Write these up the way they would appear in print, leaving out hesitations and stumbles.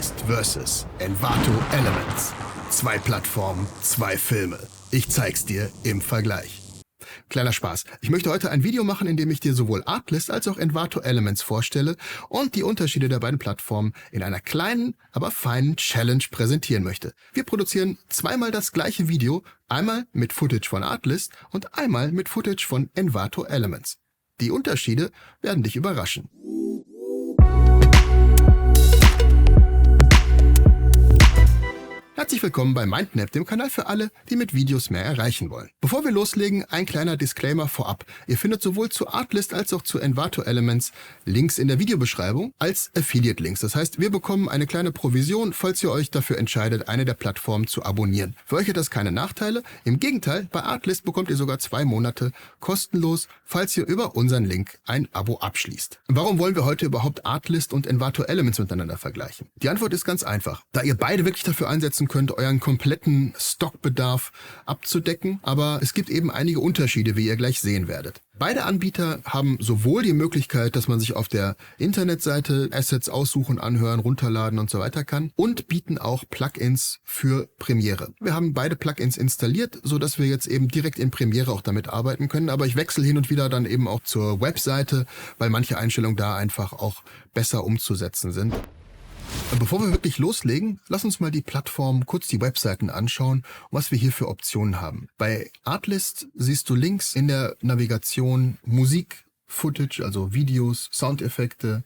Artlist vs. Envato Elements. 2 Plattformen, 2 Filme. Ich zeig's dir im Vergleich. Kleiner Spaß. Ich möchte heute ein Video machen, in dem ich dir sowohl Artlist als auch Envato Elements vorstelle und die Unterschiede der beiden Plattformen in einer kleinen, aber feinen Challenge präsentieren möchte. Wir produzieren zweimal das gleiche Video, einmal mit Footage von Artlist und einmal mit Footage von Envato Elements. Die Unterschiede werden dich überraschen. Herzlich willkommen bei Mindmap, dem Kanal für alle, die mit Videos mehr erreichen wollen. Bevor wir loslegen, ein kleiner Disclaimer vorab. Ihr findet sowohl zu Artlist als auch zu Envato Elements Links in der Videobeschreibung als Affiliate-Links. Das heißt, wir bekommen eine kleine Provision, falls ihr euch dafür entscheidet, eine der Plattformen zu abonnieren. Für euch hat das keine Nachteile. Im Gegenteil, bei Artlist bekommt ihr sogar 2 Monate kostenlos, falls ihr über unseren Link ein Abo abschließt. Warum wollen wir heute überhaupt Artlist und Envato Elements miteinander vergleichen? Die Antwort ist ganz einfach. Da ihr beide wirklich dafür einsetzen könnt, euren kompletten Stockbedarf abzudecken, aber es gibt eben einige Unterschiede, wie ihr gleich sehen werdet. Beide Anbieter haben sowohl die Möglichkeit, dass man sich auf der Internetseite Assets aussuchen, anhören, runterladen und so weiter kann und bieten auch Plugins für Premiere. Wir haben beide Plugins installiert, sodass wir jetzt eben direkt in Premiere auch damit arbeiten können, aber ich wechsle hin und wieder dann eben auch zur Webseite, weil manche Einstellungen da einfach auch besser umzusetzen sind. Bevor wir wirklich loslegen, lass uns mal die Plattform, kurz die Webseiten anschauen, was wir hier für Optionen haben. Bei Artlist siehst du links in der Navigation Musik, Footage, also Videos, Soundeffekte,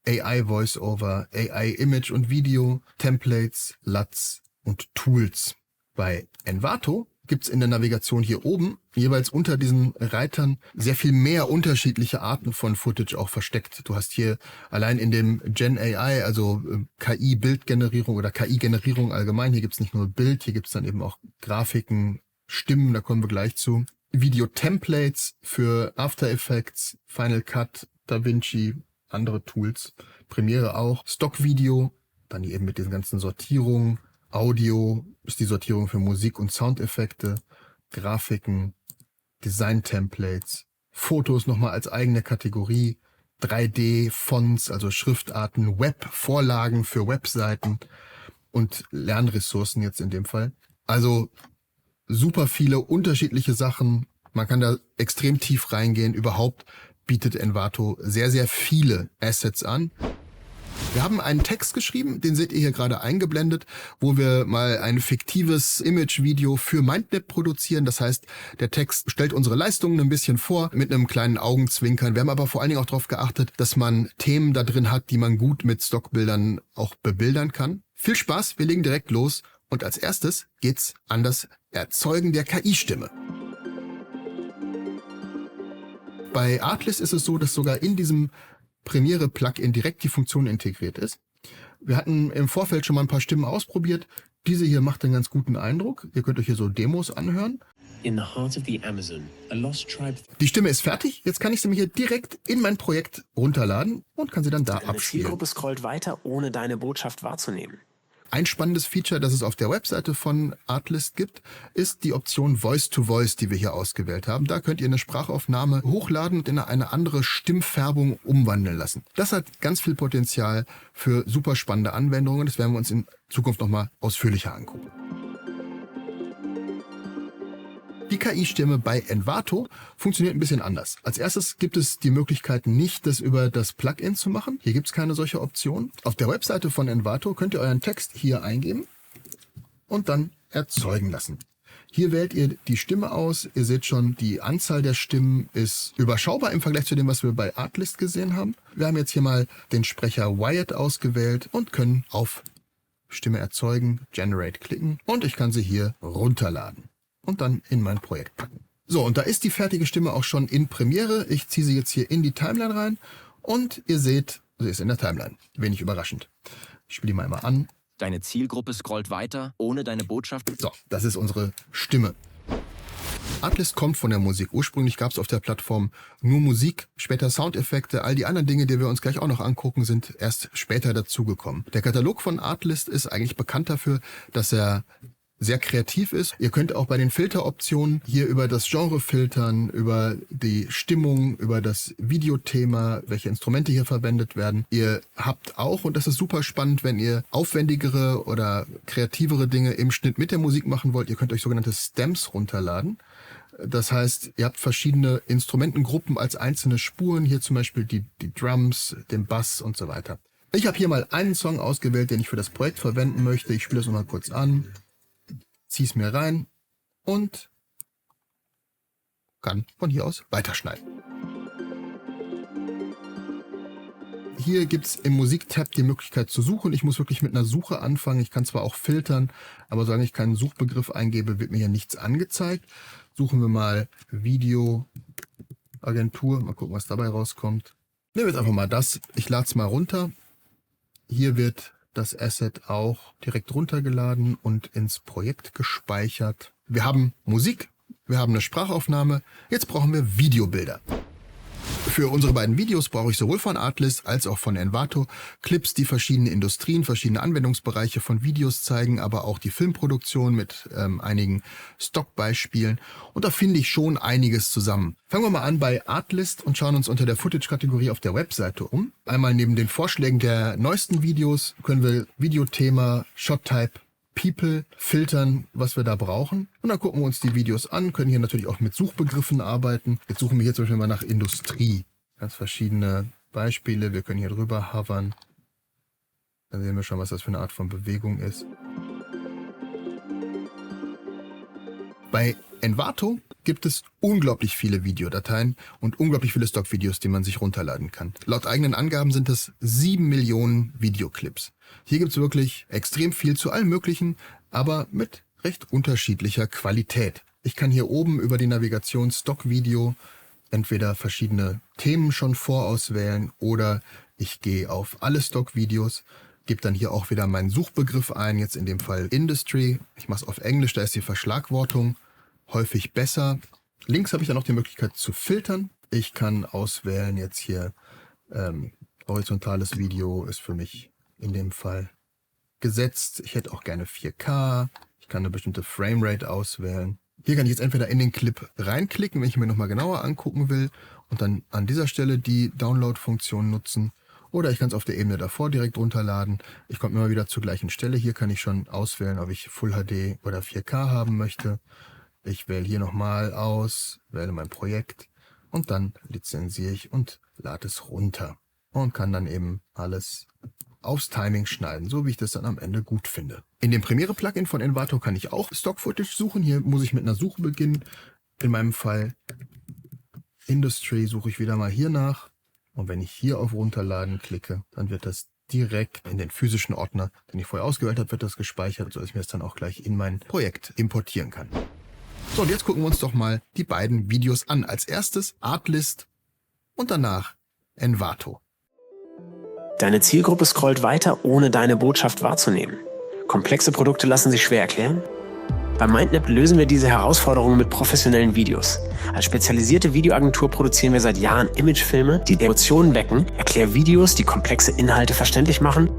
AI Voiceover, AI Image und Video, Templates, LUTs und Tools. Bei Envato gibt's in der Navigation hier oben jeweils unter diesen Reitern sehr viel mehr unterschiedliche Arten von Footage auch versteckt. Du hast hier allein in dem Gen AI, also KI-Bildgenerierung oder KI-Generierung allgemein, hier gibt's nicht nur Bild, hier gibt's dann eben auch Grafiken, Stimmen, da kommen wir gleich zu. Video-Templates für After Effects, Final Cut, DaVinci, andere Tools, Premiere auch, Stock-Video, dann hier eben mit diesen ganzen Sortierungen, Audio ist die Sortierung für Musik und Soundeffekte, Grafiken, Design-Templates, Fotos nochmal als eigene Kategorie, 3D-Fonts, also Schriftarten, Web-Vorlagen für Webseiten und Lernressourcen jetzt in dem Fall. Also super viele unterschiedliche Sachen. Man kann da extrem tief reingehen. Überhaupt bietet Envato sehr, sehr viele Assets an. Wir haben einen Text geschrieben, den seht ihr hier gerade eingeblendet, wo wir mal ein fiktives Image-Video für Mindmap produzieren. Das heißt, der Text stellt unsere Leistungen ein bisschen vor, mit einem kleinen Augenzwinkern. Wir haben aber vor allen Dingen auch darauf geachtet, dass man Themen da drin hat, die man gut mit Stockbildern auch bebildern kann. Viel Spaß, wir legen direkt los und als erstes geht's an das Erzeugen der KI-Stimme. Bei Artlist ist es so, dass sogar in diesem Premiere-Plugin direkt die Funktion integriert ist. Wir hatten im Vorfeld schon mal ein paar Stimmen ausprobiert. Diese hier macht einen ganz guten Eindruck. Ihr könnt euch hier so Demos anhören. In the heart of the Amazon, a lost tribe. Die Stimme ist fertig. Jetzt kann ich sie mir hier direkt in mein Projekt runterladen und kann sie dann da Deine abspielen. Zielgruppe scrollt weiter, ohne deine Botschaft wahrzunehmen. Ein spannendes Feature, das es auf der Webseite von Artlist gibt, ist die Option Voice-to-Voice, die wir hier ausgewählt haben. Da könnt ihr eine Sprachaufnahme hochladen und in eine andere Stimmfärbung umwandeln lassen. Das hat ganz viel Potenzial für super spannende Anwendungen. Das werden wir uns in Zukunft nochmal ausführlicher angucken. Die KI-Stimme bei Envato funktioniert ein bisschen anders. Als erstes gibt es die Möglichkeit nicht, das über das Plugin zu machen. Hier gibt es keine solche Option. Auf der Webseite von Envato könnt ihr euren Text hier eingeben und dann erzeugen lassen. Hier wählt ihr die Stimme aus. Ihr seht schon, die Anzahl der Stimmen ist überschaubar im Vergleich zu dem, was wir bei Artlist gesehen haben. Wir haben jetzt hier mal den Sprecher Wyatt ausgewählt und können auf Stimme erzeugen, Generate klicken und ich kann sie hier runterladen und dann in mein Projekt packen. So, und da ist die fertige Stimme auch schon in Premiere. Ich ziehe sie jetzt hier in die Timeline rein und ihr seht, sie ist in der Timeline. Wenig überraschend. Ich spiele die mal einmal an. Deine Zielgruppe scrollt weiter, ohne deine Botschaft. So, das ist unsere Stimme. Artlist kommt von der Musik. Ursprünglich gab es auf der Plattform nur Musik, später Soundeffekte. All die anderen Dinge, die wir uns gleich auch noch angucken, sind erst später dazugekommen. Der Katalog von Artlist ist eigentlich bekannt dafür, dass er sehr kreativ ist. Ihr könnt auch bei den Filteroptionen hier über das Genre filtern, über die Stimmung, über das Videothema, welche Instrumente hier verwendet werden. Ihr habt auch, und das ist super spannend, wenn ihr aufwendigere oder kreativere Dinge im Schnitt mit der Musik machen wollt, ihr könnt euch sogenannte Stems runterladen. Das heißt, ihr habt verschiedene Instrumentengruppen als einzelne Spuren, hier zum Beispiel die Drums, den Bass und so weiter. Ich habe hier mal einen Song ausgewählt, den ich für das Projekt verwenden möchte. Ich spiele das nochmal kurz an. Ziehe es mir rein und kann von hier aus weiterschneiden. Hier gibt es im Musiktab die Möglichkeit zu suchen. Ich muss wirklich mit einer Suche anfangen. Ich kann zwar auch filtern, aber solange ich keinen Suchbegriff eingebe, wird mir hier nichts angezeigt. Suchen wir mal Videoagentur. Mal gucken, was dabei rauskommt. Nehmen wir jetzt einfach mal das. Ich lade es mal runter. Hier wird das Asset auch direkt runtergeladen und ins Projekt gespeichert. Wir haben Musik, wir haben eine Sprachaufnahme, jetzt brauchen wir Videobilder. Für unsere beiden Videos brauche ich sowohl von Artlist als auch von Envato Clips, die verschiedene Industrien, verschiedene Anwendungsbereiche von Videos zeigen, aber auch die Filmproduktion mit einigen Stockbeispielen. Und da finde ich schon einiges zusammen. Fangen wir mal an bei Artlist und schauen uns unter der Footage-Kategorie auf der Webseite um. Einmal neben den Vorschlägen der neuesten Videos können wir Videothema, Shot-Type, People filtern, was wir da brauchen. Und dann gucken wir uns die Videos an, können hier natürlich auch mit Suchbegriffen arbeiten. Jetzt suchen wir hier zum Beispiel mal nach Industrie. Ganz verschiedene Beispiele. Wir können hier drüber hovern. Dann sehen wir schon, was das für eine Art von Bewegung ist. Bei Envato gibt es unglaublich viele Videodateien und unglaublich viele Stockvideos, die man sich runterladen kann. Laut eigenen Angaben sind es 7 Millionen Videoclips. Hier gibt es wirklich extrem viel zu allem Möglichen, aber mit recht unterschiedlicher Qualität. Ich kann hier oben über die Navigation Stockvideo entweder verschiedene Themen schon vorauswählen oder ich gehe auf alle Stockvideos, gebe dann hier auch wieder meinen Suchbegriff ein, jetzt in dem Fall Industry. Ich mache es auf Englisch, da ist die Verschlagwortung häufig besser. Links habe ich dann noch die Möglichkeit zu filtern. Ich kann auswählen, jetzt hier horizontales Video ist für mich in dem Fall gesetzt. Ich hätte auch gerne 4K. Ich kann eine bestimmte Framerate auswählen. Hier kann ich jetzt entweder in den Clip reinklicken, wenn ich mir nochmal genauer angucken will und dann an dieser Stelle die Download-Funktion nutzen. Oder ich kann es auf der Ebene davor direkt runterladen. Ich komme immer wieder zur gleichen Stelle. Hier kann ich schon auswählen, ob ich Full HD oder 4K haben möchte. Ich wähle hier nochmal aus, wähle mein Projekt und dann lizenziere ich und lade es runter. Und kann dann eben alles aufs Timing schneiden, so wie ich das dann am Ende gut finde. In dem Premiere-Plugin von Envato kann ich auch Stock-Footage suchen. Hier muss ich mit einer Suche beginnen. In meinem Fall Industry suche ich wieder mal hier nach. Und wenn ich hier auf Runterladen klicke, dann wird das direkt in den physischen Ordner, den ich vorher ausgewählt habe, wird das gespeichert, sodass ich mir das dann auch gleich in mein Projekt importieren kann. So, und jetzt gucken wir uns doch mal die beiden Videos an. Als erstes Artlist und danach Envato. Deine Zielgruppe scrollt weiter, ohne deine Botschaft wahrzunehmen. Komplexe Produkte lassen sich schwer erklären? Bei Mindnap lösen wir diese Herausforderungen mit professionellen Videos. Als spezialisierte Videoagentur produzieren wir seit Jahren Imagefilme, die Emotionen wecken, Erklärvideos, die komplexe Inhalte verständlich machen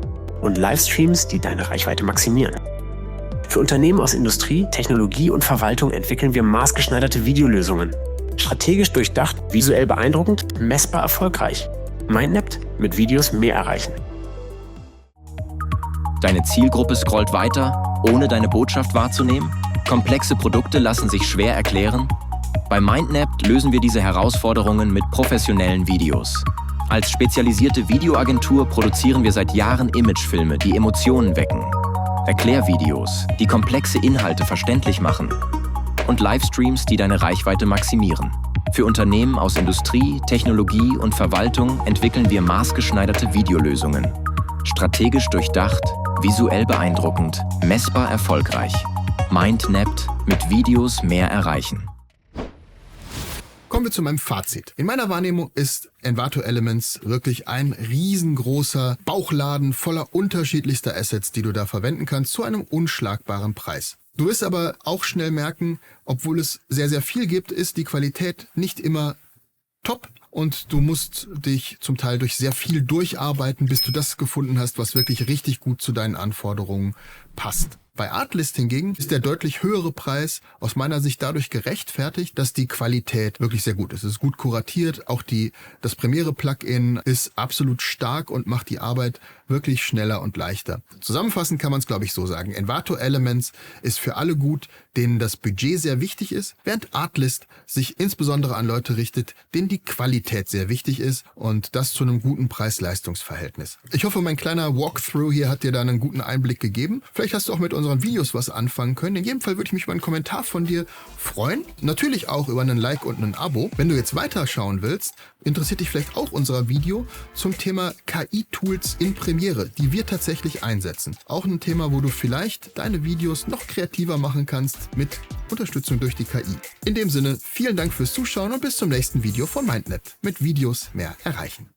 und Livestreams, die deine Reichweite maximieren. Für Unternehmen aus Industrie, Technologie und Verwaltung entwickeln wir maßgeschneiderte Videolösungen. Strategisch durchdacht, visuell beeindruckend, messbar erfolgreich. Mindnap, mit Videos mehr erreichen. Deine Zielgruppe scrollt weiter, ohne deine Botschaft wahrzunehmen? Komplexe Produkte lassen sich schwer erklären? Bei Mindnap lösen wir diese Herausforderungen mit professionellen Videos. Als spezialisierte Videoagentur produzieren wir seit Jahren Imagefilme, die Emotionen wecken. Erklärvideos, die komplexe Inhalte verständlich machen. Und Livestreams, die deine Reichweite maximieren. Für Unternehmen aus Industrie, Technologie und Verwaltung entwickeln wir maßgeschneiderte Videolösungen. Strategisch durchdacht, visuell beeindruckend, messbar erfolgreich. Mindnap, mit Videos mehr erreichen. Kommen wir zu meinem Fazit. In meiner Wahrnehmung ist Envato Elements wirklich ein riesengroßer Bauchladen voller unterschiedlichster Assets, die du da verwenden kannst, zu einem unschlagbaren Preis. Du wirst aber auch schnell merken, obwohl es sehr, sehr viel gibt, ist die Qualität nicht immer top und du musst dich zum Teil durch sehr viel durcharbeiten, bis du das gefunden hast, was wirklich richtig gut zu deinen Anforderungen passt. Bei Artlist hingegen ist der deutlich höhere Preis aus meiner Sicht dadurch gerechtfertigt, dass die Qualität wirklich sehr gut ist. Es ist gut kuratiert, auch das Premiere-Plugin ist absolut stark und macht die Arbeit wirklich schneller und leichter. Zusammenfassend kann man es, glaube ich, so sagen. Envato Elements ist für alle gut, denen das Budget sehr wichtig ist, während Artlist sich insbesondere an Leute richtet, denen die Qualität sehr wichtig ist und das zu einem guten Preis-Leistungs-Verhältnis. Ich hoffe, mein kleiner Walkthrough hier hat dir da einen guten Einblick gegeben. Vielleicht hast du auch mit unseren Videos was anfangen können. In jedem Fall würde ich mich über einen Kommentar von dir freuen. Natürlich auch über einen Like und ein Abo. Wenn du jetzt weiterschauen willst, interessiert dich vielleicht auch unser Video zum Thema KI-Tools in Premiere, die wir tatsächlich einsetzen. Auch ein Thema, wo du vielleicht deine Videos noch kreativer machen kannst mit Unterstützung durch die KI. In dem Sinne, vielen Dank fürs Zuschauen und bis zum nächsten Video von MindNet. Mit Videos mehr erreichen.